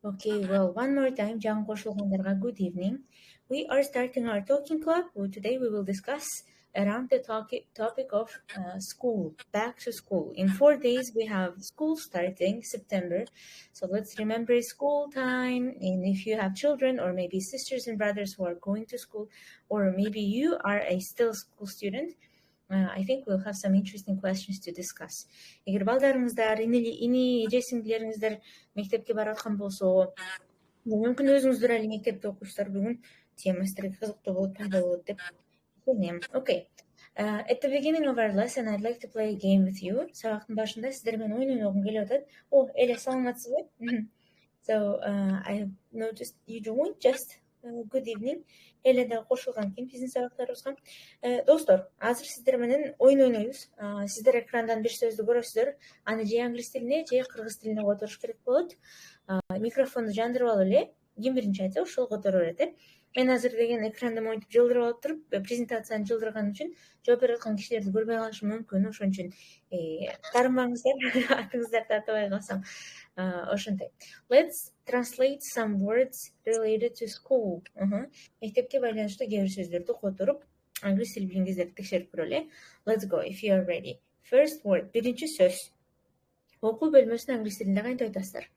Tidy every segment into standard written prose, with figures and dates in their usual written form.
Okay, well, one more time, Jang Koshulgandarga, good evening. We are starting our talking club. Today we will discuss around the topic of school, back to school. In 4 days, we have school starting September. So let's remember school time. And if you have children or maybe sisters and brothers who are going to school, or maybe you are a still school student, I think we'll have some interesting questions to discuss. Эгер балдарыңыздар, ини эже-сиңдилериңиздер мектепке барып аткан болсо, мүмкүн өзүңүздөр эле мектепте окуйсуздар, бүгүн тема силерге кызыктуу болуп пайда болот деп ишенем. Okay. At the beginning of our lesson, I'd like to play a game with you. Сабактын башында сиздер менен ойнон ойногум келип атат. О, эле саламатсызбы? So, I noticed you joined just good evening. Эле да кошулган экен биздин сабактарыбызга. Достор, азыр сиздер менен ойун ойнойбуз. Сиздер экрандан бир сөздү көрөсүздөр. Аны же англис тилине, же кыргыз тилине которуш керек болот. Микрофонду жандырып алып эле, ким биринчи айтса ошол которо берет. Мен азыр деген экранды монтип жылдырып алып туруп, презентацияны жылдырган үчүн жооп берип аткан кишилерди көрбөй калышым мүмкүн. Ошон үчүн тарынбаңыздар, атыңыздарды атабай калсам. Ошонтой. Let's translate some words related to school. Мектепке байланыштуу кээ бир сөздөрдү которуп, англис тил билиңиздерди текшерип көрөлү. Let's go if you are ready. First word, биринчи сөз. Окуу бөлмөсүн англис тилинде кантип айтасыздар?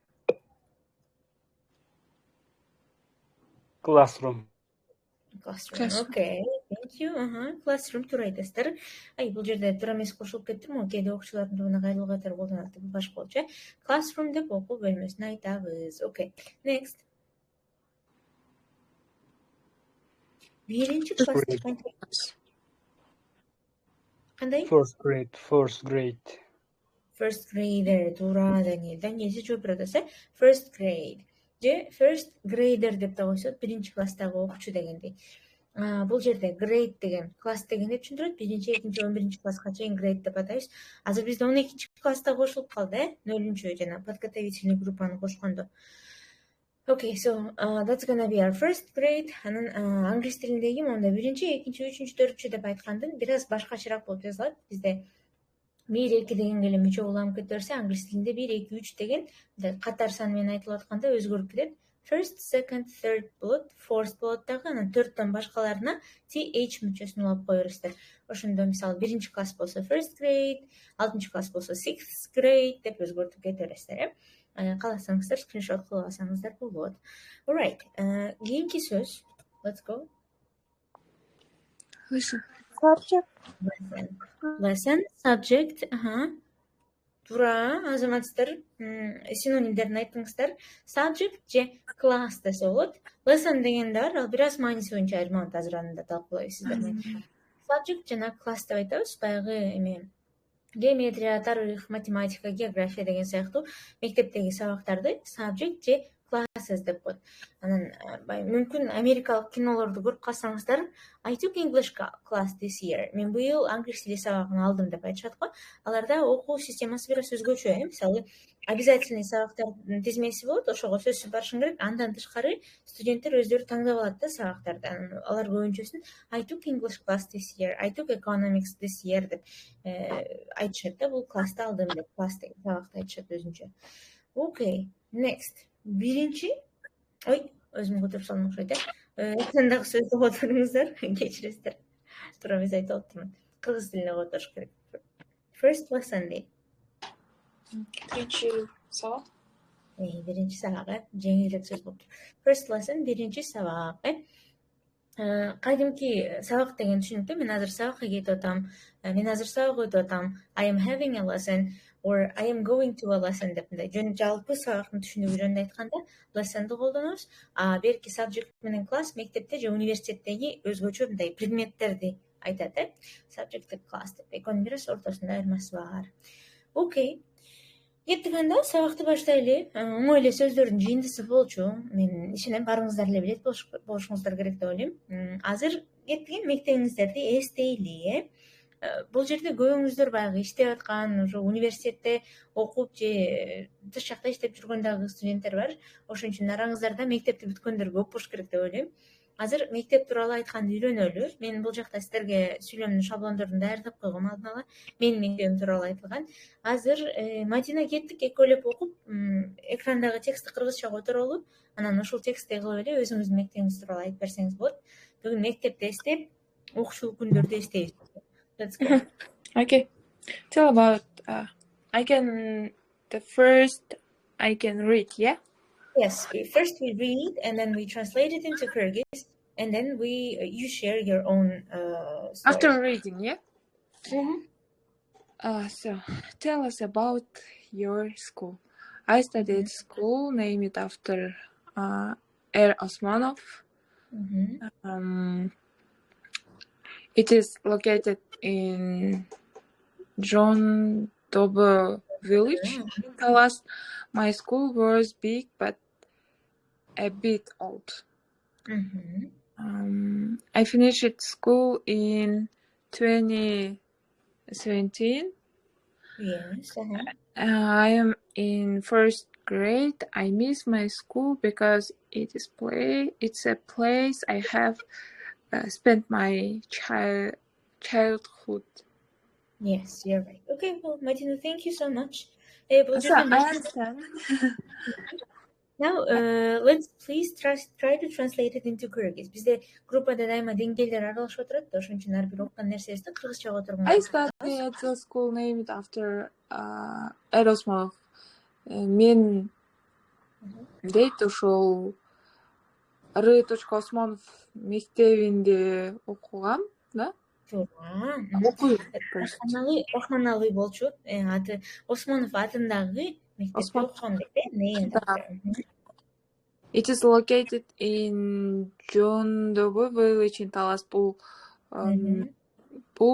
Classroom. Okay, thank you. Classroom туура айтасыздар. Бул жерде туура эмес кошулуп кеттим, кээде окуучулардын тобуна кайрылуу катары колдонот деп башка болчу. Classroom деп окуу бөлмөсүн айтабыз. Okay, next. Биринчи класста кантип айтасыз? Кандай? First grade. First grader, туура, Даниэль. Даниэль сиз жооп берип атасыз. First grade. Же first grader деп да койсот, биринчи класстагы окуучу дегенди. Бул жерде grade деген класс дегенди түшүндүрөт. Биринчи, экинчи, 11 класска чейин grade деп атайбыз. Азыр бизде 12 класста кошулуп калды, 0-чү жана подготовительный группаны кошкондо. Okay, so that's gonna be our first grade. Анын англис тилиндеги монда биринчи, экинчи, 3-чү, 4-чү деп айткандын бир аз башкачараак болуп жазылат. Бизде 1-2 деген келе мүчө уланып кете берсе, англис тилинде 1-2-3 деген катар сан менен айтылып атканда өзгөрүп кетет. First, second, third болот, fourth болот дагы, анан төрттөн башкаларына th мүчөсүн улап кое бересиздер. Ошондо мисалы биринчи класс болсо first grade, 6-чы класс болсо sixth grade деп өзгөртүп кете бересиздер. Кааласаңыздар скриншот кылып алсаңыздар болот. Alright, кийинки сөз. Let's go. Subject. Lesson, subject, Тура, азаматсыздар, синонимдерин айттыңыздар. Subject же class десе болот. Lesson дегенде бар, ал бир аз мааниси боюнча айырмаланат, азыр аны да талкуулайбыз сиздер менен. Subject жана class деп айтабыз. Баягы эме геометрия, тарых, математика, география деген сыяктуу мектептеги сабактарды subject же classes деп коет. Анан мүмкүн америкалык кинолорду көрүп калсаңыздар, I took English class this year. Мен быйыл англис тили сабагын алдым деп айтышат го. Аларда окуу системасы бир аз өзгөчө. Мисалы, обязательный сабактардын тизмеси болот, ошого сөзсүз барышың керек. Андан тышкары студенттер өздөрү таңдап алат да сабактарды. Алар көбүнчөсүн I took English class this year, I took economics this year деп айтышат да. Бул класста алдым деп, класс деген сабакты айтышат өзүнчө. Okay, next. Биринчи, өзүм көтөрүп салдым окшойт. Сендагы сөздү которуңуздар, кечиресиздер. Туура эмес айтып атырмын. Кыргыз тилине которуш керек. First lesson дейт. Биринчи сабак. Биринчи сабак, жеңилирээк сөз болуптур. First lesson, биринчи сабак. Кадимки сабак деген түшүнүктүү. Мен азыр сабакка кетип атам. Мен азыр сабак өтүп атам. I am having a lesson. Or I am going to a lesson деп мындай жөн жалпы сабактын түшүнүгү жөнүндө айтканда lessonду колдонобуз. Берки subject менен class мектепте же университеттеги өзгөчө мындай предметтерди айтат. Subject деп class деп экөөнүн бир аз ортосунда айырмасы бар. Окей. Кеттик анда сабакты баштайлы. Оңой эле сөздөрдүн жыйындысы болчу. Мен ишенем барыңыздар эле билет болушуңуздар керек деп ойлойм. Азыр кеттик мектебиңиздерди эстейли. Бул жерде көбүңүздөр баягы иштеп аткан, ошо университетте окуп же тыш жакта иштеп жүргөн дагы студенттер бар. Ошон үчүн араңыздарда мектепти бүткөндөр көп болуш керек деп ойлойм. азыр мектеп тууралуу айтканды үйрөнөлү. Мен бул жакта сиздерге сүйлөмдүн шаблондорун даярдап койгом алдын ала. Менин мектебим тууралуу айтылган. Азыр Мадина кеттик, экөөлөп окуп, экрандагы текстти кыргызча которолу. Анан ушул текстти кылып эле өзүңүздүн мектебиңиз тууралуу айтып берсеңиз болот. Бүгүн мектепте эстеп, окуучулук күндөрдү эстейбиз. Let's go. Okay. Tell about I can read, yeah? Yes, first we read and then we translate it into Kyrgyz, and then you share your own story. After reading, yeah? Mhm. So tell us about your school. I studied school named after Osmanov. It is located in John Dobo village in Talas. My school was big but a bit old. I finished school in 2017. Yes. I am in first grade. I miss my school because it's a place I have spent my childhood. Yes, you're right. Okay, well, Martina, thank you so much. I understand. Now, let's please try to translate it into Kyrgyz. Bizde группада дайыма деңгээлдер аралашып отурат да, ошон үчүн ар бир окуган нерсебизди кыргызча которгонго. I studied at a school named after Osmanov. Мен дейт ошол Osmanov мектебинде окугам, да? Османалы болчу. Аты Османов атындагы мектепте окугам дейт. It is located in John Dobo village in Talas. Бул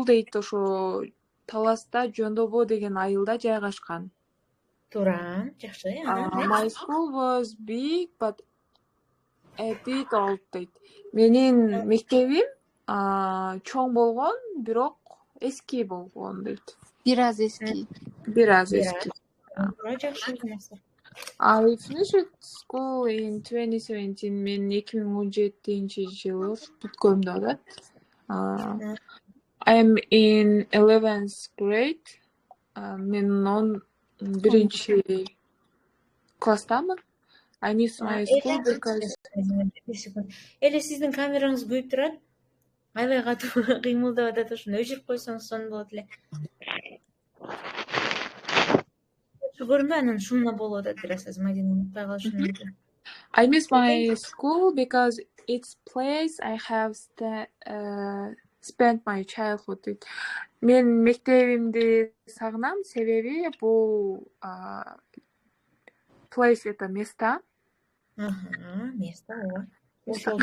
дейт ошо Таласта Жондобо деген айылда жайгашкан. Туура, жакшы. My school was big but a bit old дейт. Менин мектебим чоң болгон, бирок эски болгон дейт. Бир аз эски. Туура, жакшы нерсе. I finished school in 2017. Мен 2017-жылы бүткөм да. I am in 11th grade. Мен 11-ci класстамын. I miss my school because... Эле сиздин камераңыз күйүп турат. Аябай катуу кыймылдап атат, ошону өчүрүп койсоңуз сонун болот эле. Көрүнбөй, анан шумна болуп атат бир аз Мадина унутпай калышы мүмкүн. I miss my school because it's place I have spent my childhood. Мен мектебимди сагынам, себеби бул place это место. Место, ооба. Ошол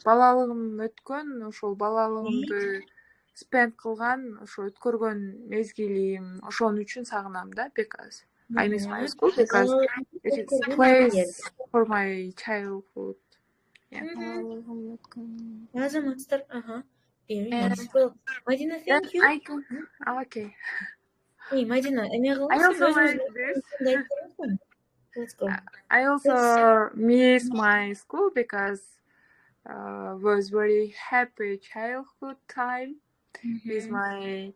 Балалыгым өткөн, ошол балалыгымды spend кылган, ошо өткөргөн мезгилим, ошон үчүн сагынам да, because I miss my school because it is place for my childhood. Азаматстар, very nice. Well, Madina, thank you. Okay. Hey, Madina, I also like this. Let's go. I also miss my school because was very happy childhood time with my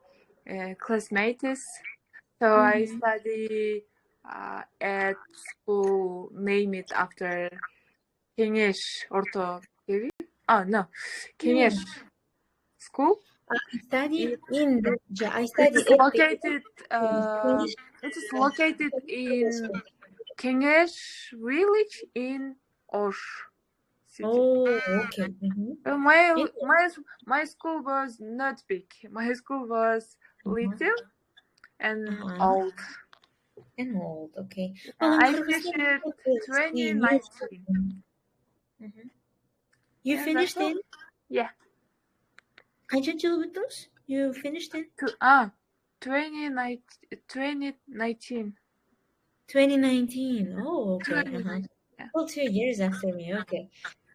classmates. So I study at school named after Kengesh Orto. Kengesh school. I study in it is located in Kengesh village in Osh city. Oh, okay. My school was not big. My school was little and old. And old, okay. I finished 2019. You finished in? Yeah. Kaçıncı yıl bittiniz? You finished in? 2019. 2019. Oh, okay. Well, 2 years after me. Okay.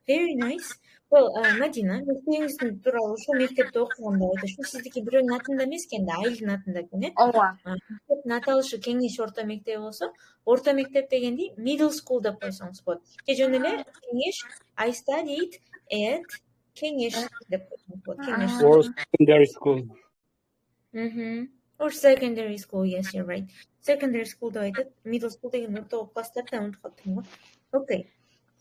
Very nice. Well, Madina, мектебиңиздин тууралуу ушул мектепте окуганда айтыш. Ушул сиздики бирөөнүн атында эмес экен да, айылдын атында экен, э? Ооба. Мектептин аталышы Кеңеш орто мектеби болсо, орто мектеп дегенди middle school деп койсоңуз болот. Же жөн эле Кеңеш I studied at Кеңеш деп койсоңуз болот. Кеңеш. Or secondary school. Or secondary school, yes, you're right. Secondary school деп айтат. Middle school деген орто класстарды да унутуп калыптырмын го. Okay.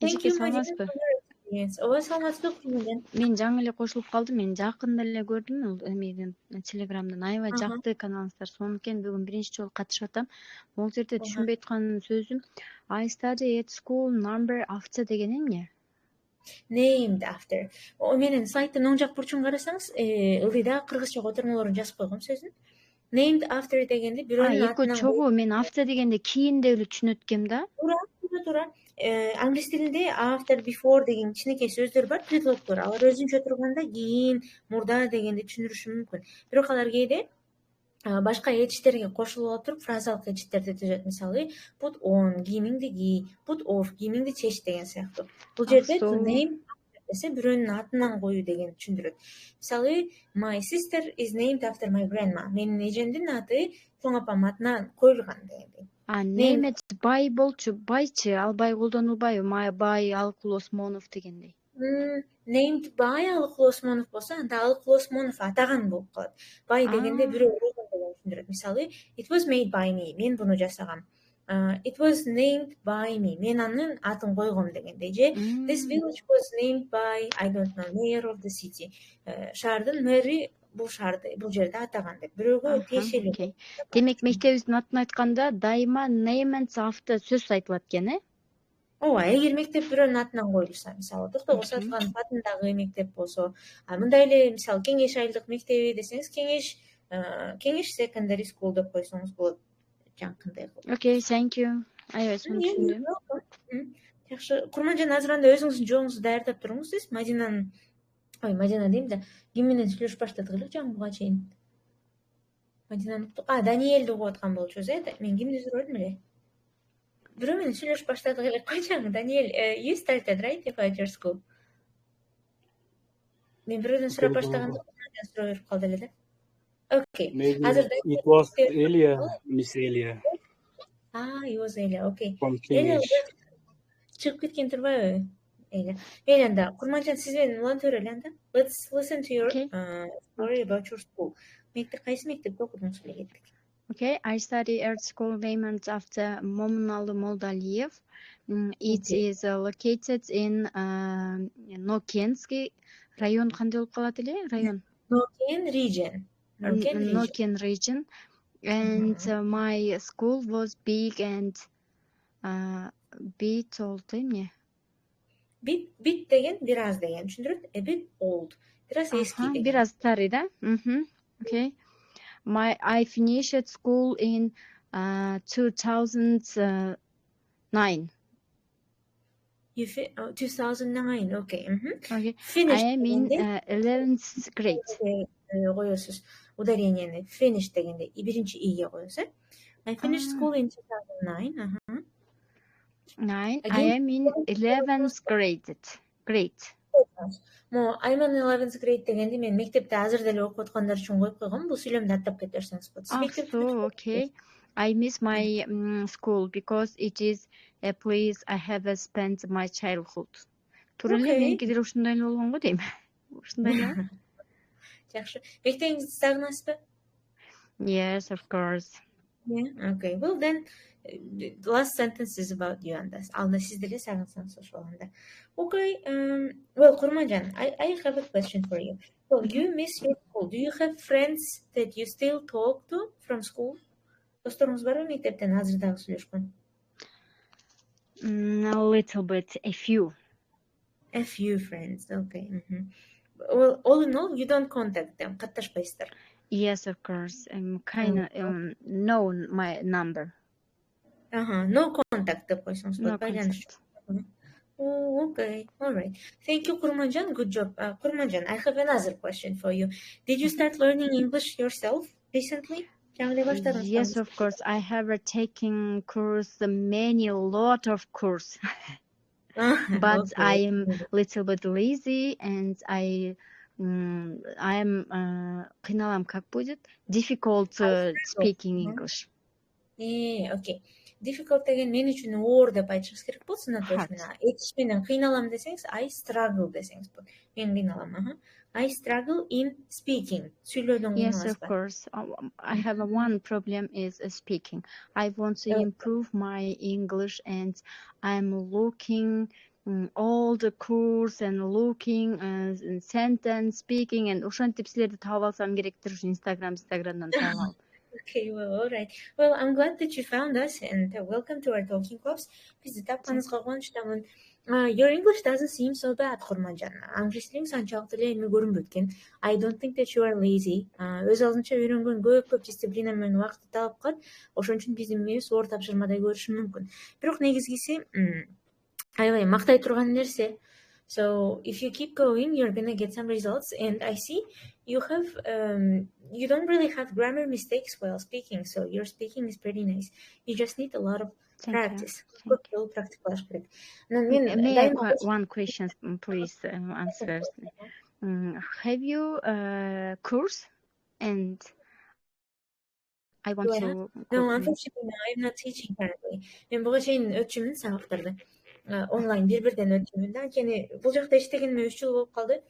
Thank you, Madina, for your experience. Ооба, саламатсыздык менен. Мен жаңы эле кошулуп калдым. Мен жакында эле көрдүм эмеден Телеграмдан аябай жакты каналыңыздар. Сонукен бүгүн биринчи жолу катышып атам. Бул жерде түшүнбөй аткан сөзүм I study at school number after деген эмне? Named after. О менин сайттын оң жак бурчун карасаңыз, ылдыйда кыргызча котормолорун жазып койгом сөзүн. Named after дегенде бирөөнүн атынан. Чогуу мен after дегенде кийин деп эле түшүнөт экем да. Туура. Англис тилинде after, before деген кичинекей сөздөр бар, предлогдор. Алар өзүнчө турганда кийин, мурда дегенди түшүндүрүшү мүмкүн. Бирок алар кээде башка этичтерге кошулуп туруп фразалык этичтерди түзөт. Мисалы, put on, кийимиңди ки, put off, кийимиңди чеч деген сыяктуу. Бул жерде to name десе бирөөнүн атынан кою деген түшүндүрөт. Мисалы, my sister is named after my grandma. Менин эжемдин аты чоң апамдын атынан коюлган дегендей. Name бай болчу, байчы, албай колдонулбайбы? My by Алыкул Осмонов дегендей. Named by Алыкул Осмонов болсо, анда Алыкул Осмонов атаган болуп калат. By дегенде бирөө койгон деген түшүндүрөт. Мисалы, it was made by me. Мен буну жасагам. It was named by me. Мен анын атын койгом дегендей. Же this village was named by I don't know, mayor of the city. Шаардын мэри бул шаарды, бул жерде атаган деп. Бирөөгө тиешелүү. Демек мектебибиздин атын айтканда дайыма named after сөз айтылат экен, э? Ооба, эгер мектеп бирөөнүн атынан коюлса, мисалы, Токтогул Сатылганов атындагы мектеп болсо, мындай эле мисалы Кеңеш айылдык мектеби десеңиз, Кеңеш secondary school деп койсоңуз болот. Жакындай. Okay, thank you. Аябай түшүндүм. Жакшы. Курманжан, азыр анда өзүңүздүн жообуңузду даярдап туруңуз. Сиз Мадинанын Мадина дейм да, ким менен сүйлөшүп баштадык эле жаңы буга чейин? Мадинаны Даниэлди угуп аткан болчубуз, э? Мен кимди сурадым эле? Бирөө менен сүйлөшүп баштадык эле. Кой жаңы, Даниэль, you started, right, at your school? Мен бирөөдөн сурап баштаганда сурап берип калды эле да. Okay. It was Elia, Miss Elia. It was Elia, okay. From Kenya. Чыгып кеткен турбайбы? Мейли анда, Курманжан, сиз менен улантып берели анда. Let's listen to your story about your school. Кайсы мектепте окудуңуз эле кеттик? Okay, I study at school named after Момуналу Молдалиев. It is located in Нокенский район. Кандай болуп калат эле? Район. Нокен region. Noken region. And my school was big and bit old эмне? Bit деген бир аз деген түшүндүрөт. A bit old. Бир аз эски деген. Бир аз старый, да? Okay. I finished school in 2009. 2009, okay. Okay. Finished. I am in 11th grade. Коесуз ударениени finish дегенде и биринчи иге коесуз, э? I finished school in 2009. I am in 11th grade. I'm in 11th grade дегенде мен мектепте азыр деле окуп аткандар үчүн коюп койгом. Бул сүйлөмдү аттап кете берсеңиз болот. Okay. I miss my school because it is a place I have spent my childhood. Туура эле меники деле ушундай эле болгон го дейм. Ушундай эле. Жакшы. Мектебиңизди сагынасызбы? Yes, of course. Yeah, okay. Well, then, the last sentence is about you and us. Анда сиз деле сагынсаңыз ошол анда. Okay. Well, Kurmanjan, I have a question for you. Well, you miss your school. Do you have friends that you still talk to from school? Досторуңуз барбы мектептен азыр дагы сүйлөшкөн? A little bit, a few. A few friends, okay. Well, all in all, you don't contact them, катташпайсыздар. Yes, of course. Kind of know my number. No contact деп койсоңуз No болот, байланыш. contact. Oh, okay, all right. Thank you, Kurmanjan. Good job. Kurmanjan, I have another question for you. Did you start learning English yourself recently? Yes, of course. I have taken course, a lot of course. but Okay. I'm a little bit lazy and I'm кыйналам, как будет? Difficult speaking English. Окей. Difficult деген мен үчүн оор деп айтышыңыз керек болот. Сынатып мен этиш менен кыйналам десеңиз, I struggle десеңиз болот. Мен кыйналам, I struggle in speaking. Сүйлөүүдөн Yes, кыйналасыз of ба? course. I have one problem is speaking. I want to improve my English and I'm looking all the course and looking sentence speaking and ошентип силерди таап алсам керектир ушу Instagram'дан таап алып. Okay, well, all right. Well, I'm glad that you found us and welcome to our talking clubs. Бизди тапканыңызга кубанычтамын. Your English doesn't seem so bad, Курманжан. Англис тилиң анчалык деле эми көрүнбөйт экен. I don't think that you are lazy. Өз алдынча үйрөнгөн көп дисциплина менен убакытты талап кылат. Ошон үчүн биздин эмебиз оор тапшырмадай көрүшү мүмкүн. Бирок негизгиси аябай мактай турган нерсе. So if you keep going, you're gonna get some results. And I see you have, you don't really have grammar mistakes while speaking. So your speaking is pretty nice. You just need a lot of practice. May I one question, please answer. Have you a course? And I want to. No, unfortunately, I'm not teaching currently. Мен буга чейин өтчүмүн сабактарды. Онлайн бир-бирден өтчүмүн да. Анткени бул жакта иштегениме 3 жыл болуп калды.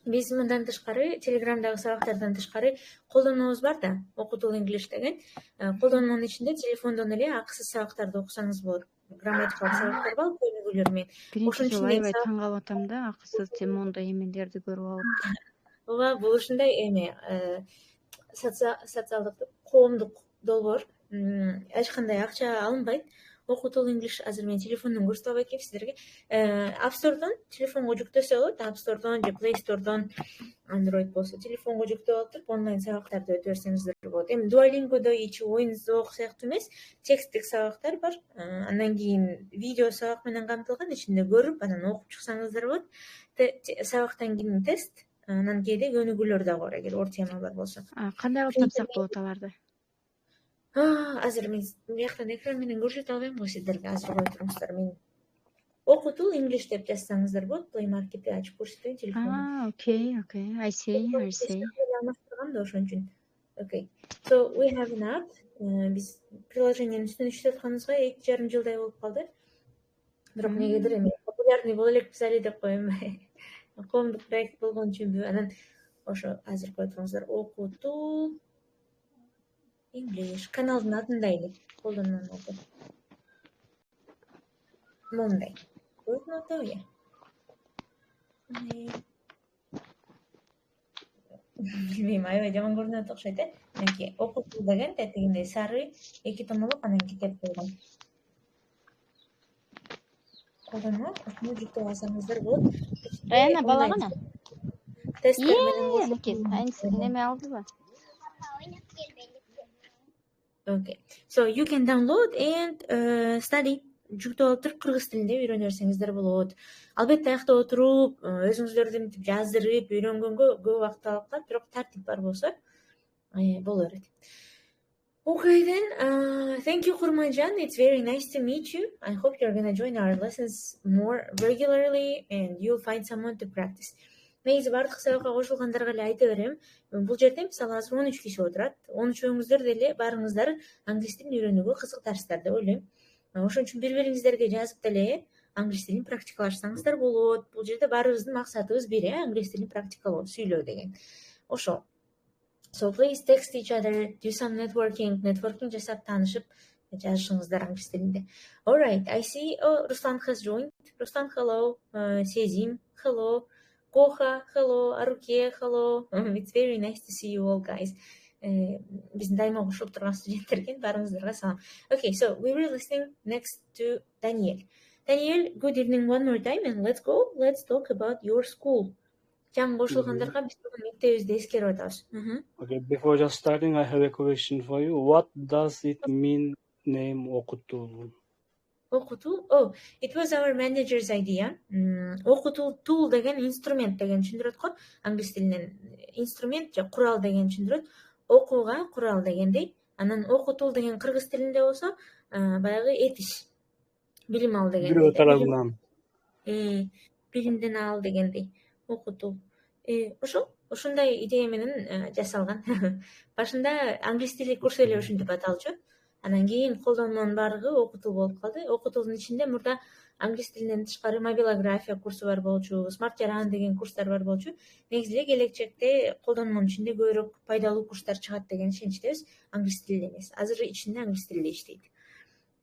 Биз мындан тышкары, Телеграмдагы сабактардан тышкары колдонмобуз бар да, Okutool English деген. Колдонмонун ичинде телефондон эле акысыз сабактарды окусаңыз болот. Грамматикалык сабактар бар, көнүгүүлөр менен. Биринчи жолу аябай таң калып атам да, акысыз темондой эмелерди көрүп алып. Ооба, бул ушундай эме социалдык, коомдук долбоор. Эч кандай акча алынбайт. Okutool English азыр мен телефондон көрсөтүп албайт экенм сиздерге. App Store'дон телефонго жүктөсө болот. App Store'дон же Play Store'дон Android болсо телефонго жүктөп алып туруп онлайн сабактарды өтүп берсеңиздер болот. Эми Duolingo'до ичи оюнзок сыяктуу эмес, тексттик сабактар бар. Андан кийин видео сабак менен камтылган, ичинде көрүп, анан окуп чыксаңыздар болот. Сабактан кийин тест, анан кээде көнүгүүлөр да бар эгер оор темалар болсо. Кандай кылып тапсак болот аларды? Азыр мен бияктан экран менен көрсөтө албайм го сиздерге. Азыр кое туруңуздар. Мен Okutool English деп жазсаңыздар болот. Play Market'ти ачып көрсөтөйүн телефондон. Okay. I see. Алмаштырган да ошон үчүн. Okay. So we have an app. Биз приложениянын үстүнөн иштеп атканыбызга 2,5 жылдай болуп калды. Бирок негедир эми популярный боло элекпиз али деп коем. Коомдук проект болгон үчүнбү? Анан ошо азыр кое туруңуздар. Okutool English каналдын атында эле колдонмону аты. Мондай. Көрүнүп атабы? Билбейм, аябай жаман көрүнүп атат окшойт, Мынакей Okutool деген тетигинде сары 2 томолук анан китеп койгон. Колдонмо, ошону жүктөп алсаңыздар болот. Раяна балагана. Тесттер менен неме алдыбы? Okay. So you can download and study. Жүктөп алып туруп кыргыз тилинде үйрөнө берсеңиздер болот. Албетте аякта отуруп, өзүңүздөрдү мынтип жаздырып, үйрөнгөнгө көп убакыт алып калат, бирок тартип бар болсо боло берет. Okay then, thank you Kurmanjan. It's very nice to meet you. I hope you're going to join our lessons more regularly and you'll find someone to practice. Негизи бардык сабакка кошулгандарга эле айта берем. Бул жерде мисалы азыр 13 киши отурат. 13-өңүздөр деле барыңыздар англис тилин үйрөнүүгө кызыктарсыздар деп ойлойм. Ошон үчүн бири-бириңиздерге жазып деле англис тилин практикалашсаңыздар болот. Бул жерде баарыбыздын максатыбыз бир, англис тилин практикалоо, сүйлөө деген. Ошо. So please text each other, do some networking жасап таанышып жазышыңыздар англис тилинде. All right, I see. Ruslan has joined. Ruslan, hello. Сезим, hello. Koha, hello. Aruke, hello. It's very nice to see you all, guys. Биздин дайыма кошулуп турган студенттер экен, баарыңыздарга салам. Okay, so we were listening next to Daniel. Daniel, good evening one more time and let's talk about your school. Жаңы кошулгандарга биз бүгүн мектебибизди эскерип атабыз. Okay, before just starting, I have a question for you. What does it mean, name Okutool? Okutool? Oh, it was our manager's idea. Okutool tool деген инструмент деген түшүндүрөт го. Англис тилинен инструмент же курал деген түшүндүрөт. Окууга курал дегендей. Анан Okutool деген кыргыз тилинде болсо, баягы этиш, билим ал дегендей. Бирөө тарабынан. билимден ал дегендей окутуу. Ошондой идея менен жасалган. Башында англис тили курсу эле ушинтип аталчу. Анан кийин колдонмонун баардыгы окутуу болуп калды. Окутуунун ичинде мурда англис тилинен тышкары мобилография курсу бар болчу, смарт жаран деген курстар бар болчу. Негизи эле келечекте колдонмонун ичинде көбүрөөк пайдалуу курстар чыгат деген ишеничтебиз, англис тилинде эмес. Азыр ичинде англис тилде иштейт.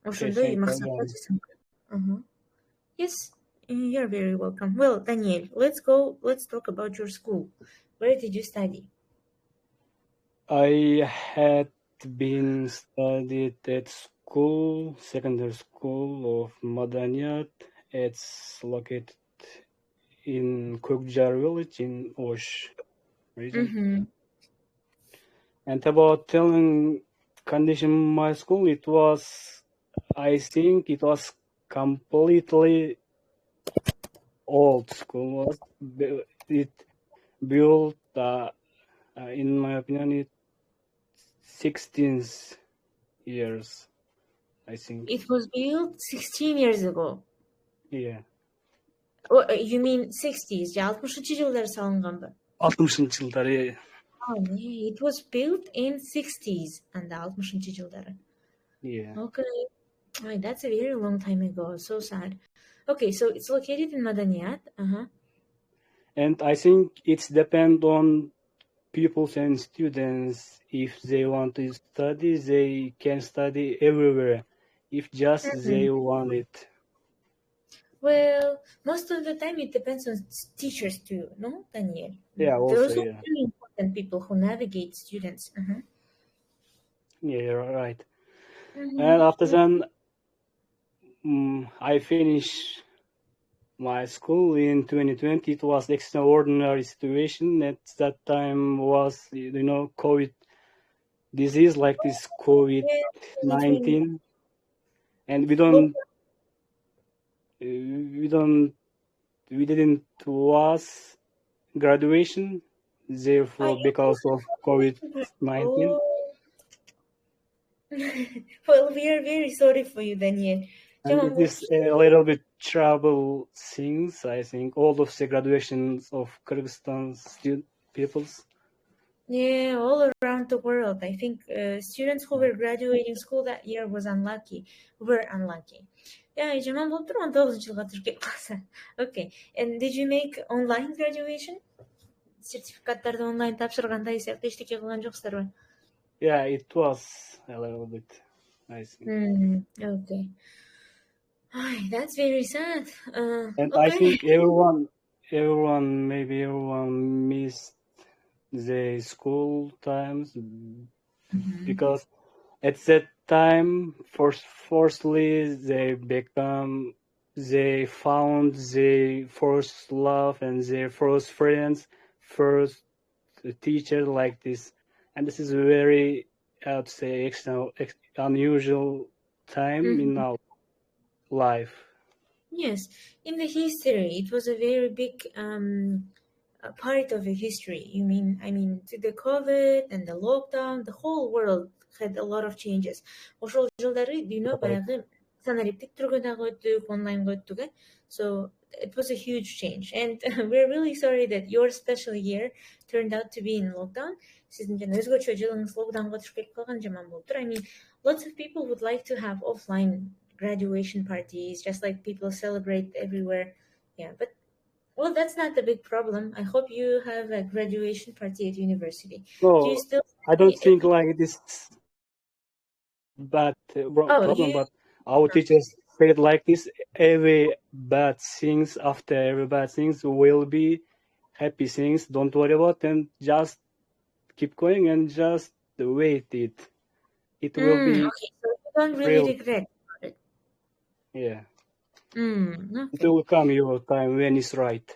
Ошондой максатта жасалган. Yes, you're very welcome. Well, Daniel, let's talk about your school. Where did you study? I had been studied at school, secondary school of Madaniyat. It's located in Көкжар village in Osh region. And about telling condition my school, I think it was completely old school. It built, in my opinion, 16 years, I think. It was built 16 years ago. Yeah. You mean 60s? 60 жылдары салынганбы? 60 жылдары. Oh, nee, it was built in 60s and 60 жылдары. Yeah. Okay. Oh, that's a very long time ago. So sad. Okay, so it's located in Madaniyat. And I think it's depend on pupils and students. If they want to study, they can study everywhere. If just they want it. Well, most of the time it depends on teachers too, no, Daniel? Yeah, also, Those are really important people who navigate students. Yeah, you're right. And after that, I finished my school in 2020. It was extraordinary situation. At that time was, COVID disease like this COVID-19, and we didn't was graduation, therefore because of COVID-19. Well, we are very sorry for you, Daniel. And it is a little bit trouble things, I think, all of the graduations of Kyrgyzstan peoples. Yeah, all around the world. I think students who were graduating school that year were unlucky. Yeah, жаман болуп тур 19-жылга Түркияга калса. Okay. And did you make online graduation? Сертификаттарды онлайн тапшыргандай сыяктуу эчтеке кылган жоксуздарбы? Yeah, it was a little bit, I think. Okay. That's very sad. And okay. I think everyone missed the school times because at that time, firstly, they found their first love and their first friends, first teacher like this. And this is a very, I would say, unusual time in our life. Yes, in the history, it was a very big part of the history. I mean, to the COVID and the lockdown, the whole world had a lot of changes. Ошол жылдары баягы санариптик түргөдөгү өтүп, онлайнга өттүк. So it was a huge change, and we're really sorry that your special year turned out to be in lockdown. Сиздин жана өзгөчө жылыңыз локдаунга түшүп кетип калган жаман болуп тур. I mean, lots of people would like to have offline graduation parties, just like people celebrate everywhere. Yeah, but well, that's not the big problem. I hope you have a graduation party at university. No, I don't think like this bad problem, but our teachers said like this: every bad things after every bad things will be happy things. Don't worry about them. Just keep going and just wait it. It will be. Okay, so you don't really regret it. Yeah. Okay. It will come your time when it's right.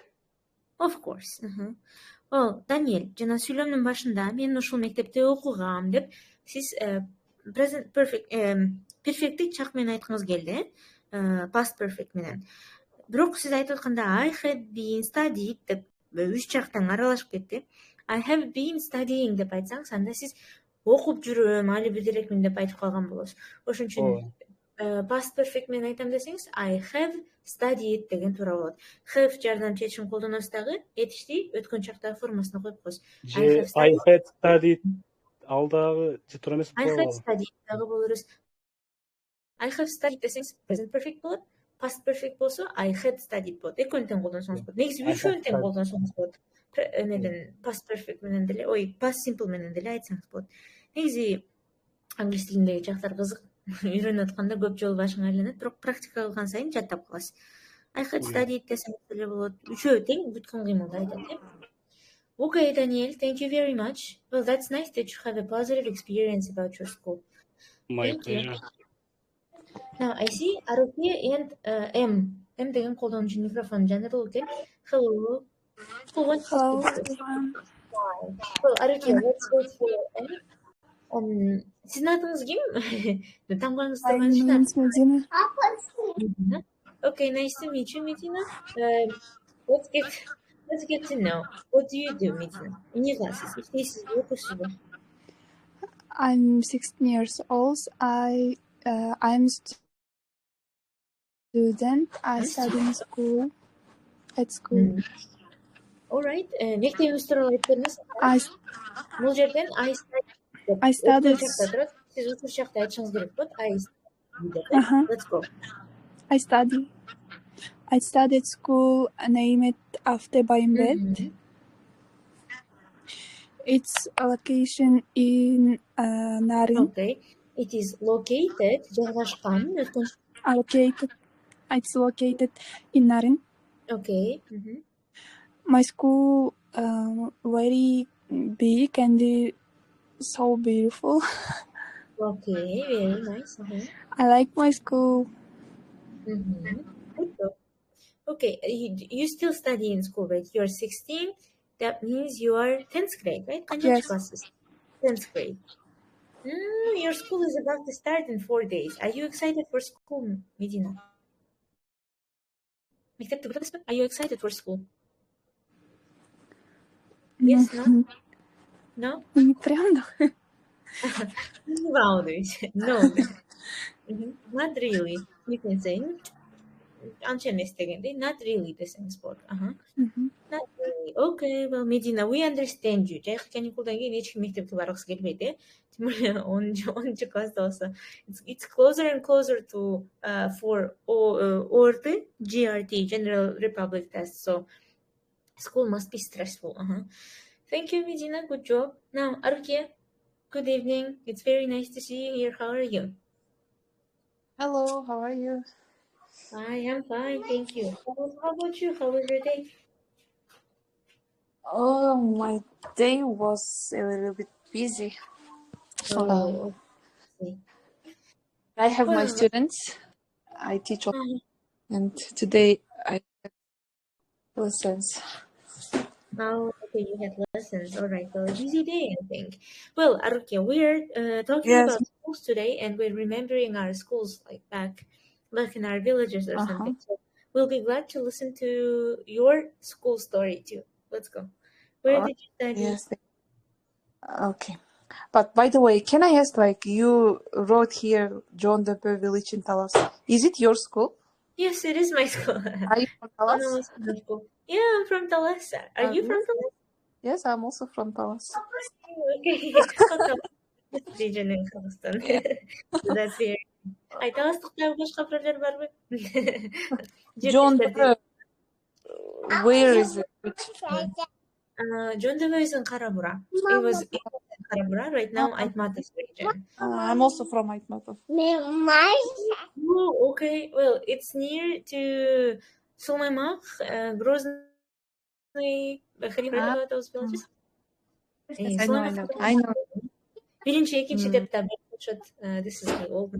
Of course. Well, Daniel, жана сүйлөмдүн башында мен ушул мектепте окугам деп сиз present perfect perfect'ти чак менен айткыңыз келди, past perfect менен. Бирок сиз айтып атканда I had been studied деп үч жактан аралашып кетти. I have been studying деп айтсаңыз, анда сиз окуп жүрөм, али билдирекмин деп айтып калган болосуз. Ошон үчүн past perfect менен айтам десеңиз, I have studied деген туура болот. Have жардам чечим колдоносуз дагы, этишти өткөн чактагы формасына коюп коесуз. I had studied ал дагы же туура эмес I had studied дагы болорус. I have studied десеңиз present perfect болот. Past perfect болсо I had studied болот. Экөөнү тең колдонсоңуз болот. Негизи үчөөнү тең колдонсоңуз болот. Эмеден past perfect менен деле, past simple менен деле айтсаңыз болот. Негизи англис тилиндеги жактар кызык. Үйрөнүп атканда көп жолу башыңа айланат, бирок практика кылган сайын жаттап каласыз. I had studied десеңиз деле болот. Үчөө тең бүткөн кыймылды айтат. Okay, Daniel, thank you very much. Well, that's nice that you have a positive experience about your school. My pleasure. Now, I see Aruki and M. M деген колдонуучу микрофон жанында болот экен. Hello. Hello, everyone. Well, Aruki, let's wait for M. Sizin atыңыз ким? Таңбаңыз турган Медина. Okay, nice to meet you, Medina. Let's get to know. What do you do, Medina? Эмне кыласыз? Иштейсизби, окуйсузбу? I'm 16 years old. I'm student. I study in school. At school. All right. Мектебиңиз тууралуу айтып бериңиз. Бул жерден I studied. Siz o'sha chaqda aytishingiz kerak bo'ladi. Let's go. I studied school named after Bed. Its location in Narin. Okay. It is located. It's located in Narin. Okay. My school very big and so beautiful. Okay, very nice. I like my school. Okay, you still study in school, right? You're 16. That means you are 10th grade, right? Yes. Classes. 10th grade. Your school is about to start in 4 days. Are you excited for school, Medina? Are you excited for school? Yes, no? No? No. Not really. You can say not really the same sport. Not really. Okay, well, Medina, we understand you. It's closer and closer to for ORT, GRT, General Republic test. So school must be stressful. Thank you, Medina. Good job. Now, Arukia, good evening. It's very nice to see you here. How are you? Hello, how are you? I am fine, thank you. How about you? How was your day? Oh, my day was a little bit busy. Oh, okay. I have my students. I teach and today I have lessons. Oh, okay, you had lessons. All right, well, a busy day, I think. Well, Arukia, we're talking about schools today, and we're remembering our schools like back in our villages or something. So we'll be glad to listen to your school story too. Let's go. Where did you study? Yes. Okay. But by the way, can I ask, like, you wrote here John Depe village in Talas. Is it your school? Yes, it is my school. Are you from Talas? Yeah, I'm from Talas. Are you from Talas? Yes, I'm also from Talas. Okay. Region in Kazakhstan. That's very. I Talas'ta başka projeler var mı? John Depe. Where is it? John Depe is in Karabura. It was in Karabura. Right now, Aytmatov region. I'm also from Aytmatov. Oh, okay. Well, it's near to Sulmaymak, Grozny. Have you heard about those villages? I know. This is the old.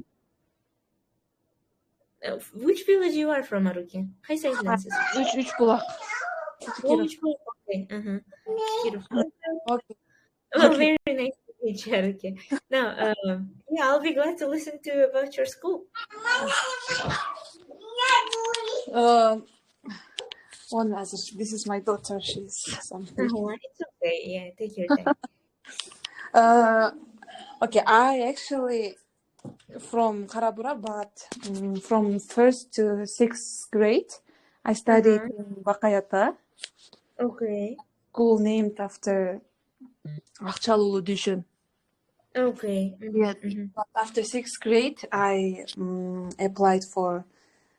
Which village you are from, Aruki? Which block? Which block? Okay. Okay. Well, very nice to meet you, Aruki. Now, yeah, I'll be glad to listen to you about your school. One message. This is my daughter. She's something. It's okay. Yeah, take your time. Okay, I actually from Karabura, but from 1st to 6th grade, I studied in Bakayata. Okay. School named after Акчалуулу Düşün. Okay. Yeah. But after 6th grade, I applied for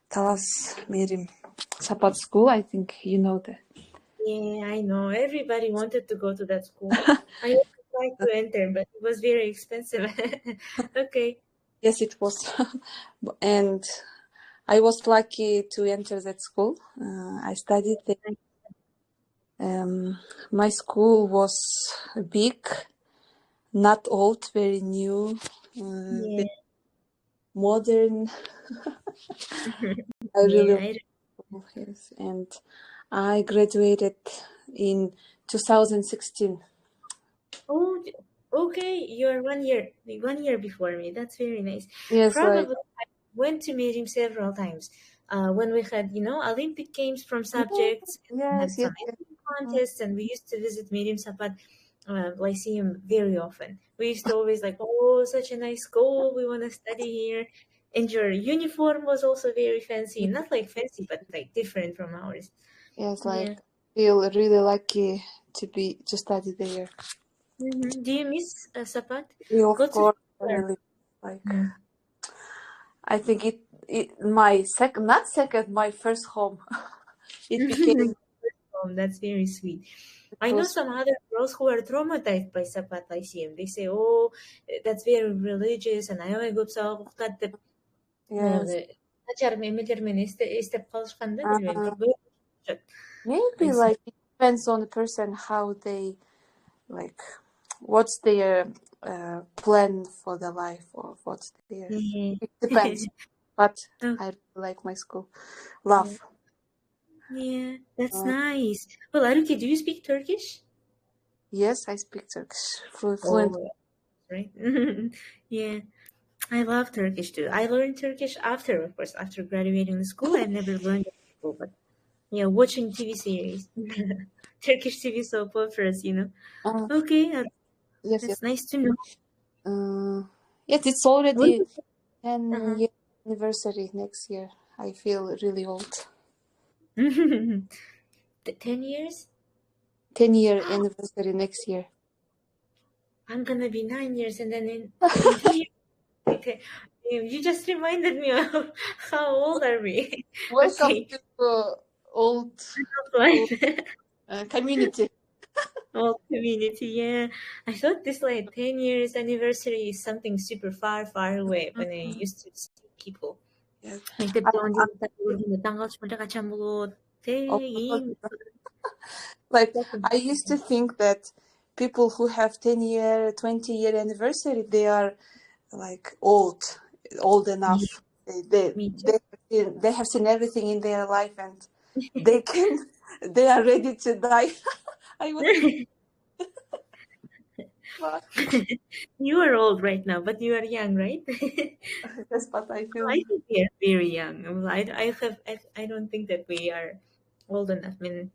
Talas Merim Sapat School. I think you know that. Yeah, I know. Everybody wanted to go to that school. I also tried to enter, but it was very expensive. Okay. Yes, it was. And I was lucky to enter that school. I studied there. My school was big, not old, very new, very modern. I really yes, and I graduated in 2016. Oh, okay. You're 1 year before me. That's very nice. Yes, Probably I went to meet him several times. When we had, Olympic games from subjects, and had some contests, and we used to visit Miriam Sapat Lyceum very often. We used to always like, oh, such a nice school. We want to study here. And your uniform was also very fancy. Not like fancy, but like different from ours. Yes, feel really lucky to study there. Do you miss Sapat? Yeah, of course. Really, I think my my first home. It became home. That's very sweet. I know some other girls who are traumatized by Sapat Lyceum. They say, "Oh, that's very religious," and I only go to maybe like it depends on the person how they what's their plan for their life or what's their it depends. But I really like my school. Love. Yeah, that's nice. Well, Aruki, do you speak Turkish? Yes, I speak Turkish fluently. Right? Yeah. I love Turkish too. I learned Turkish after graduating the school. I've never learned it before, but watching TV series, Turkish TV soap operas, Okay, that's nice to know. Yes, it's already 10-year anniversary next year. I feel really old. 10 years? 10-year anniversary next year. I'm gonna be 9 years, and then in 2 years. Okay. You just reminded me of how old are we? Welcome to old community. Old community, yeah. I thought this 10 years anniversary is something super far, far away when I used to see people. Like I used to think that people who have 10-year, 20-year anniversary, they are like old enough. They have seen everything in their life, and they are ready to die. I would You are old right now, but you are young, right? Yes, but I feel I think we are very young. I don't think that we are old enough. I mean,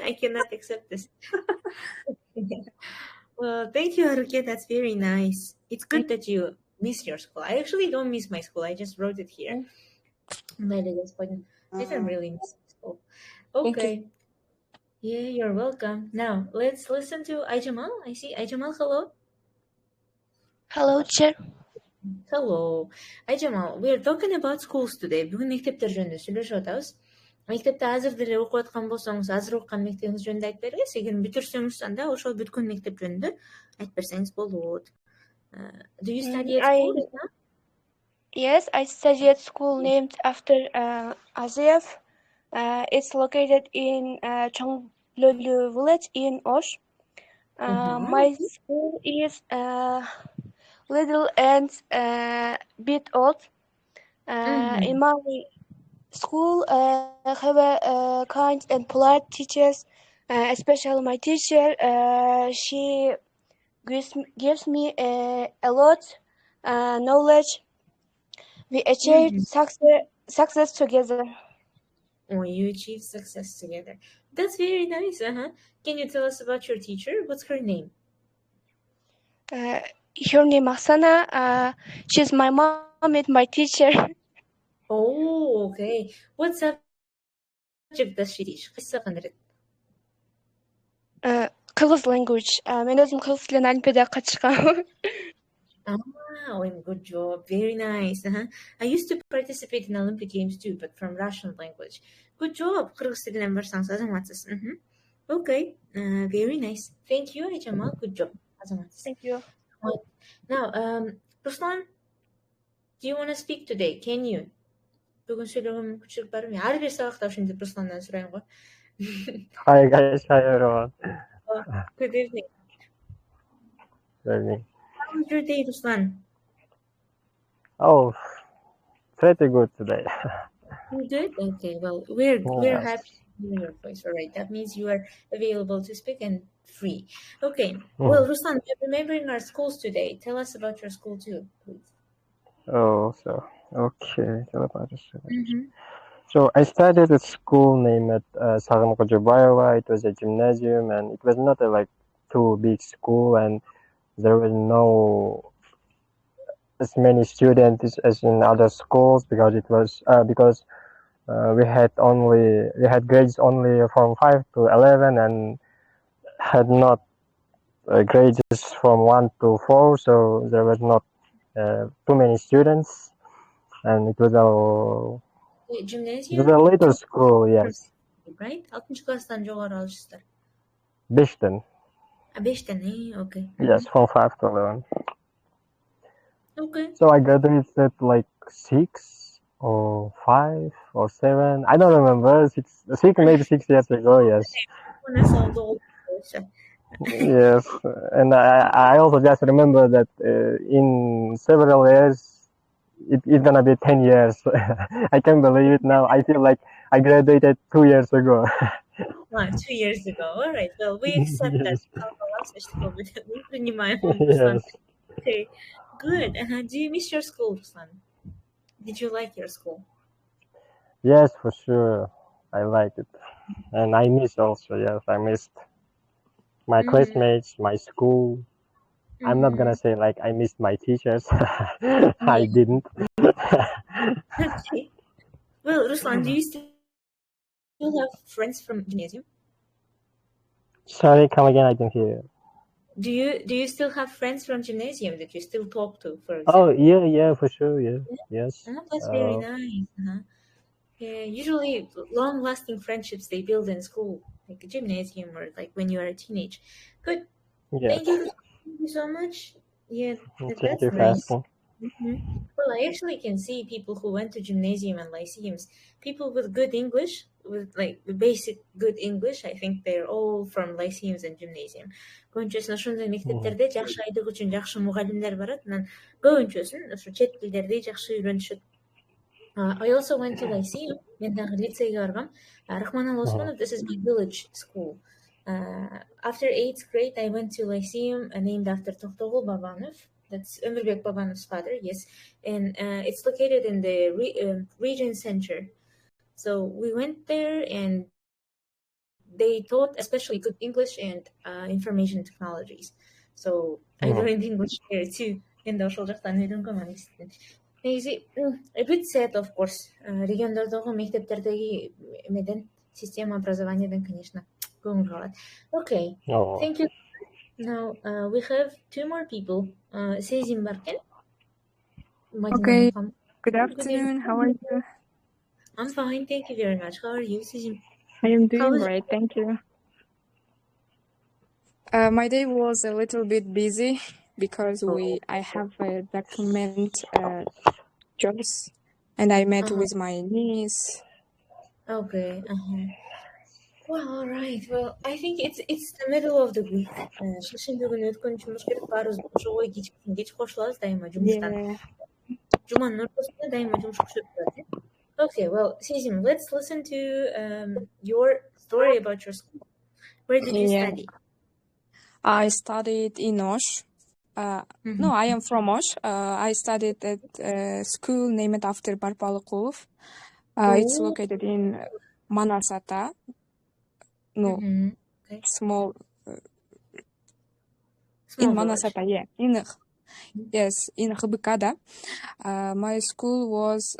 I cannot accept this. Well, thank you, Haruki. That's very nice. It's good that you miss your school. I actually don't miss my school. I just wrote it here. I don't really miss school. Okay. Yeah, you're welcome. Now, let's listen to Aijamal. I see Aijamal. Hello. Hello, teacher. Hello. Aijamal, we are talking about schools today. Бүгін мектептер жөнінде сөйлесіп жатабыз. Мектепте азыр деле окуп аткан болсоңуз, азыр окуган мектебиңиз жөнүндө айтып бергиле. Эгер бүтүрсөңүз, анда ошол бүткөн мектеп жөнүндө айтып берсеңиз болот. Do you study at school right now? Yes, I study at school named after Aziyev. It's located in Chonglolu village in Osh. My school is little and bit old. In my school, have a kind and polite teachers. Especially my teacher, she gives me a lot knowledge. We achieved success together. Oh, you achieved success together. That's very nice. Can you tell us about your teacher? What's her name? her name Asana. She's my mom and my teacher. Oh, okay. What subject does she teach? Кайсы кандырет? Кыргыз language. Мен өзүм кыргыз тилинен олимпиадага катышкам. Good job. Very nice. I used to participate in Olympic Games too, but from Russian language. Good job. Кыргыз тилинен барсаңыз азаматсыз. Okay. Very nice. Thank you, Айжамал. Good job. Азаматсыз. Thank you. Now, Ruslan, do you want to speak today? Can you? Бүгүн сөйлөгөн мүмкүнчүлүк барбы? Ар бир сабакта ошентип Русландан сурайм го. Hi guys, hi everyone. Good evening. Good evening. How was your day, Ruslan? Oh, pretty good today. You good? Okay, well, we're Yes. happy to hear your voice. All right, that means you are available to speak and free. Okay, well, Ruslan, we're remembering our schools today. Tell us about your school too, please. Oh, so okay. So I started a school named It was a gymnasium, and it was not a too big school, and there was no as many students as in other schools because it was we had grades only from 5 to 11 and had not grades from 1 to 4, so there was not too many students, and it was Gymnasium? a little school, yes. Right? 6 класстан жогору алышсыздар. 5'ten. 5'ten, okay. Yes, from 5 to 11. Okay. So I graduated 6 or 5 or 7. I don't remember. Maybe 6 years ago. Yes. Yes, and I also just remember that in several years it's gonna be 10 years. I can't believe it now. I feel like I graduated 2 years ago. 2 years ago. All right. Well, we accept that. Yes. Okay. Good. Do you miss your school, Ruslan? Did you like your school? Yes, for sure. I liked it. And I miss also, yes, I missed my classmates, my school. I'm not gonna say I missed my teachers. I didn't. Okay. Well, Ruslan, do you still have friends from gymnasium? Sorry, come again, I didn't hear you. Do you still have friends from gymnasium that you still talk to, for example? Oh, yeah, for sure, yeah. Yes. That's very nice. Yeah, usually long-lasting friendships they build in school, like a gymnasium or when you are a teenage. Good. Yes. Thank you so much. Yeah, Thank that's you for nice. asking. Well, I actually can see people who went to gymnasium and lyceums, people with good English, with the basic good English. I think they're all from lyceums and gymnasium. Көбүнчөсүн ошондой мектептерде жакшы айдык үчүн жакшы мугалимдер барат. Анан көбүнчөсүн ошо чет тилдерди жакшы үйрөнүшөт. I also went to lyceum. Мен дагы лицейге баргам. Рахман Османов, this is my village school. After 8th grade, I went to lyceum named after Токтогул Бабанов. That's Ömürbek Babanov's father, yes. And it's located in the region center. So we went there and they taught especially good English and information technologies. So I learned English there too. And a bit sad, of course. Региондордогу мектептердеги меден система образованиядан, конечно, көңүл калат. Okay. Thank you. Now we have 2 more people. Sezin Barken. Okay. Good afternoon. How are you? I'm fine. Thank you very much. How are you, Sezin? I am doing great. Thank you. My day was a little bit busy because I have a document jobs, and I met with my niece. Okay. Well, all right. Well, I think it's the middle of the week. Шаршемби күнү өткөн жумуш керек, баарыбыз ошого кеч кошулабыз дайыма жумуштан. Жуманын ортосунда дайыма жумуш күчөп турат. Okay, well, Sezin, let's listen to your story about your school. Where did you study? I studied in Osh. No, I am from Osh. I studied at a school named after Barbalıkulov. It's located in Manasata. No, small in Manasata, yeah, in Yes, in Hbkada. My school was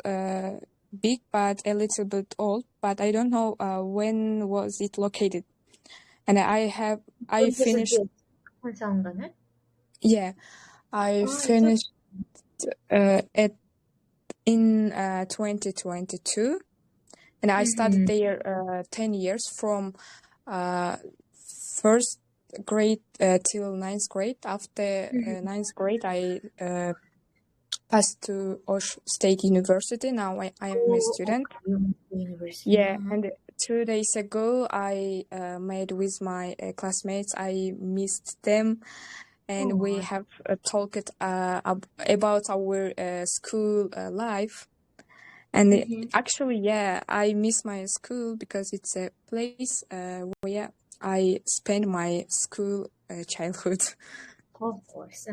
big but a little bit old, but I don't know when was it located. And I finished. Yeah, I finished in 2022, and I studied there 10 years from first grade till ninth grade. After ninth grade, I passed to Osh State University. Now I am a student. Yeah, and 2 days ago I met with my classmates. I missed them, and we have talked about our school life. And actually, yeah, I miss my school because it's a place where I spent my school childhood. Of course.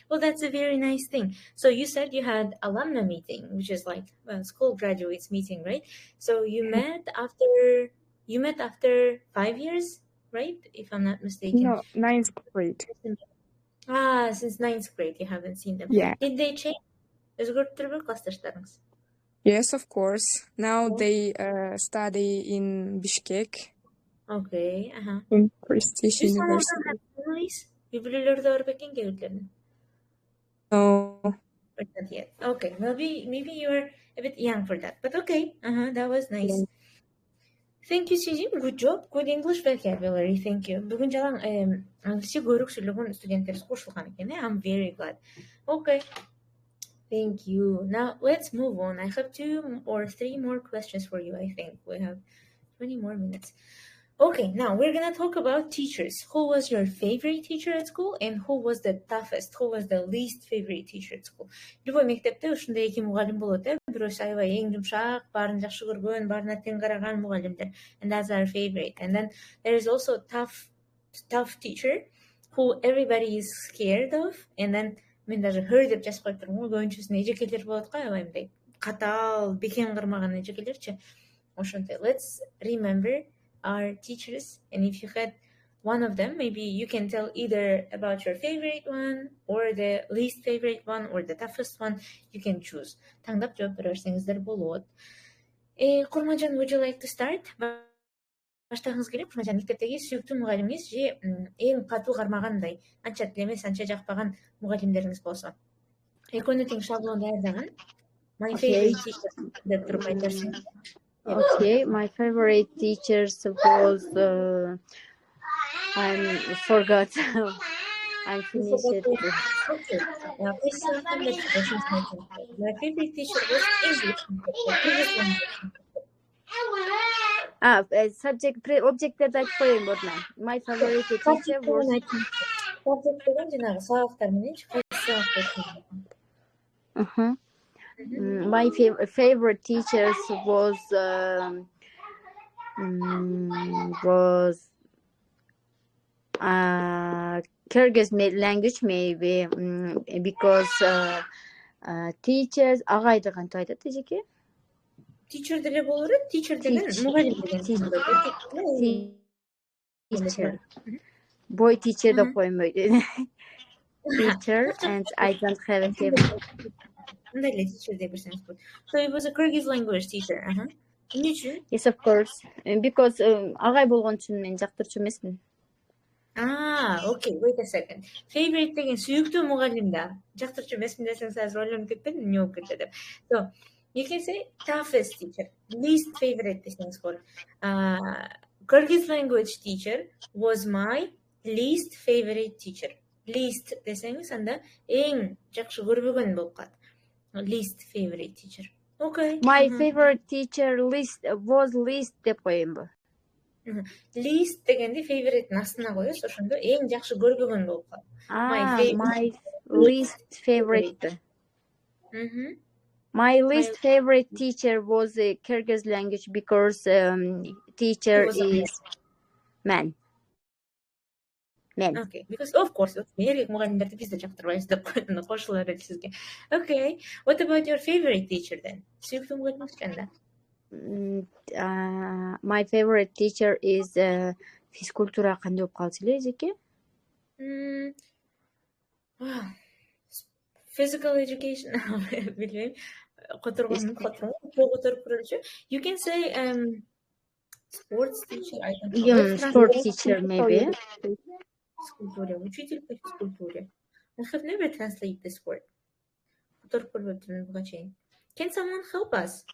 Well, that's a very nice thing. So you said you had alumni meeting, which is like school graduates meeting, right? So you met after 5 years, right? If I'm not mistaken. No, ninth grade. Since ninth grade you haven't seen them. Yeah. Did they change? Yes, of course. Now they study in Bishkek. Okay. In Prestige University. No. But not yet. Okay. Maybe you're a bit young for that. But okay. That was nice. Yeah. Thank you, Sijim. Good job. Good English vocabulary. Thank you. Бүгүн жалаң аңгычы көрүк сүйлөгөн студенттерибиз кошулган экен. I'm very glad. Okay. Thank you. Now let's move on. I have 2 or 3 more questions for you. I think we have 20 more minutes. Okay, now we're gonna talk about teachers. Who was your favorite teacher at school, and who was the toughest? Who was the least favorite teacher at school? Любой мектепте ушундай 2 мугалим болот, бирөөсү аябай эң жумшак, баарын жакшы көргөн, баарына тең караган мугалимдер. And that's our favorite. And then there is also tough teacher who everybody is scared of. And then мен даже хөр деп жазып коюп турмун, көбүнчөсүн эжекелер болот го, аябай мындай катаал, бекем кырмаган эжекелерчи. Ошонтой. Let's remember our teachers, and if you had one of them, maybe you can tell either about your favorite one or the least favorite one or the toughest one. You can choose. Таңдап жооп берсеңиздер болот. Курманжан, would you like to start? Баштагыңыз келет, Курманжан, мектептеги сүйүктүү мугалимиңиз же эң катуу кармагандай, анча тилемес, анча жакпаган мугалимдериңиз болсо. Экөөнү тең шаблон даярдаган. My favorite teacher деп туруп айтарсың. Okay, my favorite teachers was I forgot. I finished it. Okay. My favorite teacher was English. Subject object'te айтып коеюн болду. My favorite teacher was Subject деген жанагы сабактар мененчи кайсы сабак? My favorite teachers was Kyrgyz language, maybe because teachers агайды кантип айтат эжеке? Teacher деле болор, teacher деген мугалим деген. Teacher. Boy teacher деп коймойду. Teacher, and I don't have a favorite. So it was a Kyrgyz language teacher. Yes, of course. Because агай болгон үчүн мен жактырчу эмесмин. Okay. Wait a second. Favorite деген сүйүктүү мугалим да. Жактырчу эмесмин десеңиз азыр ойлонуп кетпедим, эмне болуп кетти деп. So you can say toughest teacher, least favorite десеңиз болот. Kyrgyz language teacher was my least favorite teacher. Least десеңиз анда эң жакшы көрбөгөн болуп калат. Least favorite teacher. Okay. My favorite teacher was least деп коеюнбу? Least дегенди favorite астына коесуз, ошондо эң жакшы көрбөгөн болуп калат. My least favorite. My least favorite teacher was Kyrgyz language because teacher is man. Okay, because of course, мугалимдерди биз да жактырбайбыз деп кошулар эле сизге. Okay, what about your favorite teacher then? Сүйүктүү мугалимиңиз кандай? My favorite teacher is физкультура кандай болуп калчу эле эжеке? Physical education, bilmiyorum. You can say sports teacher. I don't know. Yeah, sport teacher maybe. Физкультура, учитель по физкультуре. I have never translated this word. Can someone help us?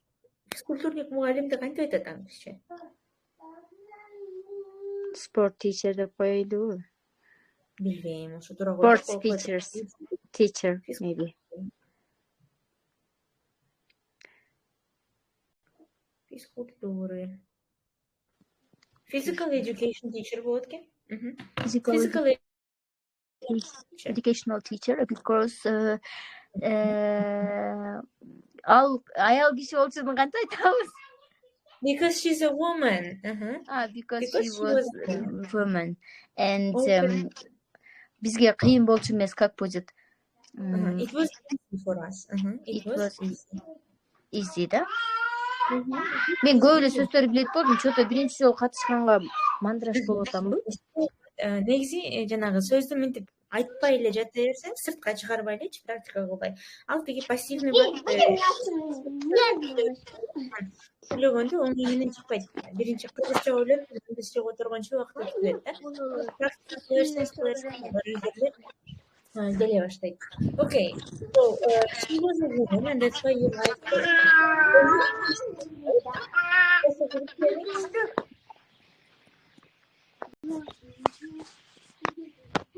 Физкультурник мугалим деп кантип айтат аңчы? Sport teacher деп коёйду. Билбейм, ошо тура Sports teacher maybe. Физкультуры. Physical education teacher болот экен. Physical educational teacher because ал аял киши болчун кантип айтабыз? Because she's a woman. Because she was a woman. And бизге кыйын болчу эмес, как будет? It was easy for us. It was easy, да? Мен көп эле сөздөрдү билет болдум, чото биринчи жолу катышканга мандыраш болуп атамбы. Негизи жанагы сөздү мынтип айтпай эле жата берсең, сыртка чыгарбай элечи, практика кылбай. Ал тиги пассивный сүйлөгөндө оң менен чыкпайт. Биринчи кыргызча ойлоп, инглизче отурганча убакыт өтүп кетет да. Практика кылсаң деле баштайт. Okay, so she was a woman and that's why you like her.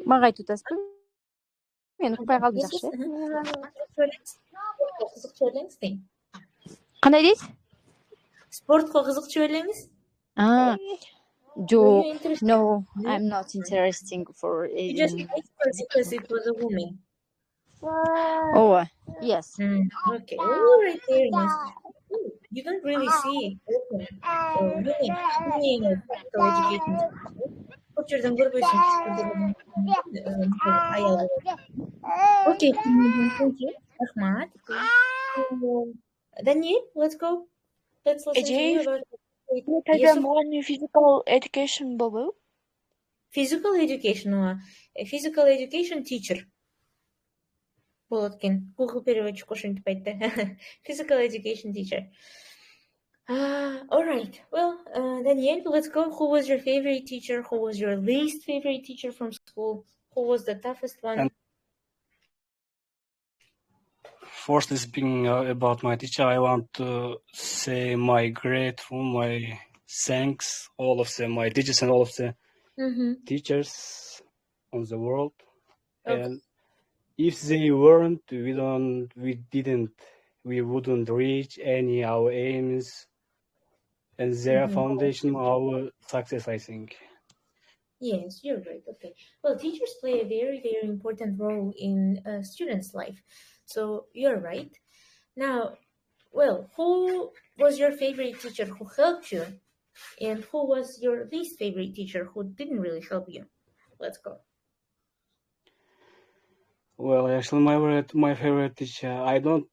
Мага айтып атасызбы? Мен укпай калдым жакшы. Кызыкчу элеңиз дейм. Кандай дейсиз? Спортко кызыкчу элеңиз? No, I'm not interested for You just because it was a woman. Oh, yes. Okay, all right there, yes. You don't really see women physical education. What you're doing, okay, thank you, Ahmad. Daniel, let's go. Let's listen to you about physical education болбойбу? Physical education a physical education teacher. Болот экен. Google переводчик ошентип айтты. Physical education teacher. All right. Well, Daniel, let's go. Who was your favorite teacher? Who was your least favorite teacher from school? Who was the toughest one? First, speaking about my teacher, I want to say my grateful, my thanks, all of them, my teachers and all of the teachers on the world. Okay. And if they weren't, we wouldn't reach any our aims and their foundation, our success, I think. Yes, you're right. Okay. Well, teachers play a very, very important role in a student's life. So you're right. Now, well, who was your favorite teacher who helped you? And who was your least favorite teacher who didn't really help you? Let's go. Well, actually, my favorite teacher, I don't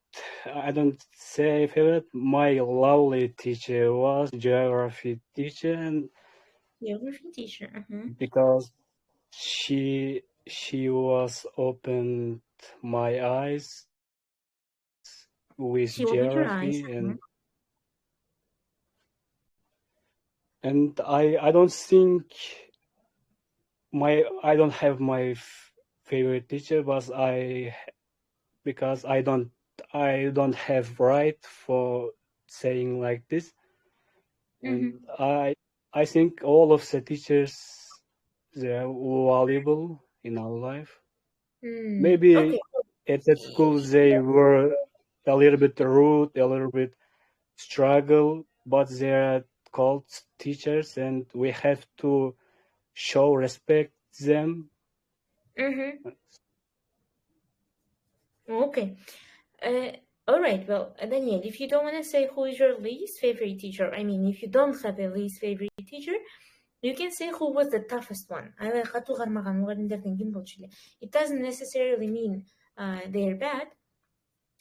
say favorite. My lovely teacher was geography teacher, and because she was opened my eyes with geography and I don't think I don't have my favorite teacher, but because I don't have right for saying like this. And I think all of the teachers, they're valuable in our life. Maybe at that school they were a little bit rude, a little bit struggle, but they're called teachers and we have to show respect them. Okay. All right. Well, Daniel, if you don't want to say who is your least favorite teacher, I mean, if you don't have a least favorite teacher, you can say who was the toughest one. It doesn't necessarily mean they're bad.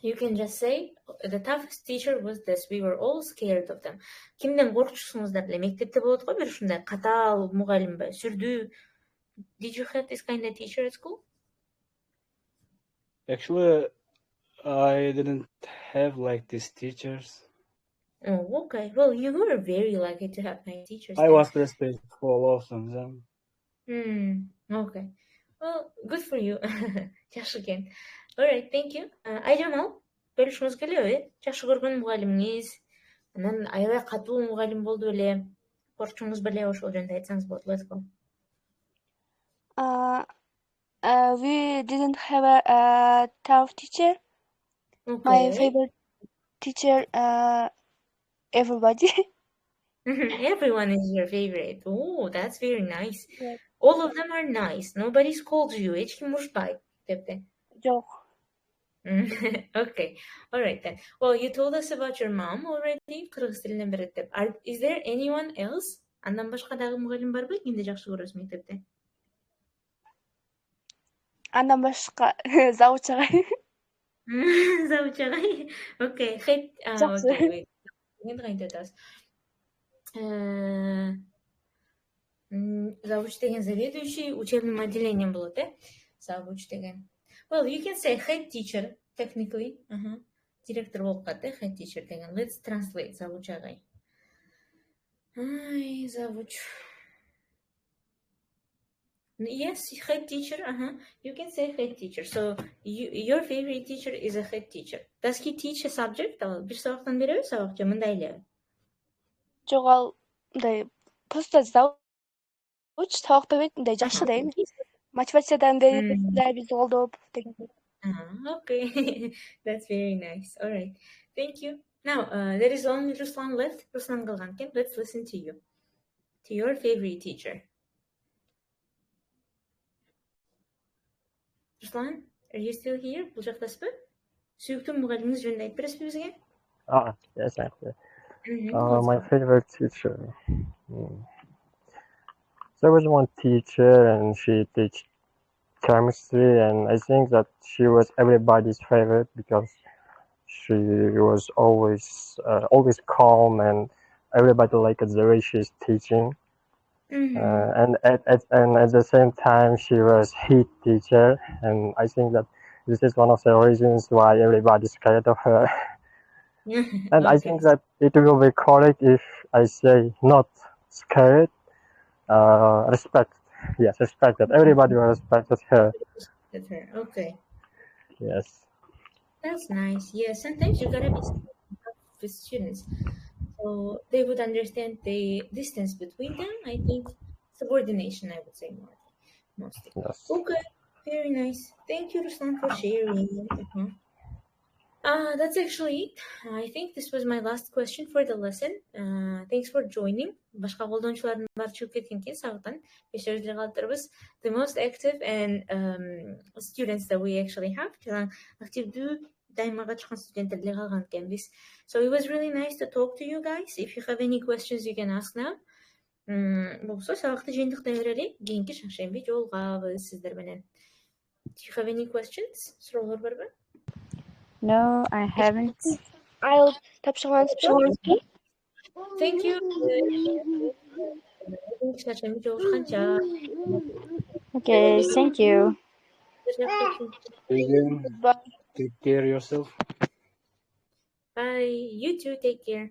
You can just say the toughest teacher was this. We were all scared of them. Kimden korkчусуңуздар эле? Мектепте болот го бир ушундай катаал мугалимби, сүрдүү. Did you have this kind of teacher at school? Actually, I didn't have like these teachers. Oh, okay. Well, you were very lucky to have nice teachers I then. was respectful of them. Okay. Well, good for you. Жакшы экен. Alright, thank you. Айжамал, бөлүшүңүз келеби? Жакшы көргөн мугалимиңиз, анан аябай катуу мугалим болду беле? Корчуңуз беле ошол жөнүндө айтсаңыз болот. Let's go. We didn't have a tough teacher. My Okay. favorite teacher, everybody. Everyone is your favorite. Oh, that's very nice. Yeah. All of them are nice. Nobody scolds you. Эч ким урушпайт, депти. Жок. Okay. All right then. Well, you told us about your mom already. Кыргыз тилинен берет деп. Is there anyone else? Андан башка дагы мугалим барбы? Кимди жакшы көрөсүң мектепте? Андан башка завуч агай. Завуч агай. Okay. Жакшы. Okay, wait. Енді кантип атабыз? Завуч деген заведующий учебным отделением болот, Завуч деген. Well, you can say head teacher, technically. Директор болуп калат, head teacher деген. Let's translate завуч агай. Ай, завуч. Yes, head teacher. You can say head teacher. So your favorite teacher is a head teacher. Does he teach a subject? Бир сабактан береби, сабак же мындай элеби? Жок, ал мындай просто завуч сабакта берет, мындай жакшы да эми. Математикадан да бизди колдоп деген. Okay. That's very nice. All right. Thank you. Now, there is only Ruslan left. Ruslan калган экен. Let's listen to you. To your favorite teacher. Ruslan, are you still here? Бул жактасызбы? Сүйүктүү мугалимиңиз жөнүндө айтып бересизби бизге? Yes, actually. My favorite teacher. There was one teacher, and she teach chemistry, and I think that she was everybody's favorite because she was always calm, and everybody liked the way she's teaching. And at the same time, she was heat teacher, and I think that this is one of the reasons why everybody's scared of her. And I think that it will be correct if I say not scared, respect. Yes, respect that everybody will respect her. Okay. Yes. That's nice. Yeah, sometimes you gotta be with students, so they would understand the distance between them. I think subordination, I would say mostly. Yes. Okay, very nice. Thank you, Ruslan, for sharing. That's actually it. I think this was my last question for the lesson. Thanks for joining. Башка колдонуучулардын баары чыгып кеткен экен сабактан. Бешөөбүздө калыптырбыз. The most active and students that we actually have. Активдүү дайыма катышкан студенттер деле калган экенбиз. So it was really nice to talk to you guys. If you have any questions, you can ask now. Болсо сабакты жыйынтыктай берели. Кийинки шаршемби жолугабыз сиздер менен. Do you have any questions? Суроолор барбы? No, I haven't. I'll тапшыргансызбы? Thank you. Шаршемби жолугушканча. Okay, thank you. Again, Bye. take care of yourself. Bye. You too. Take care.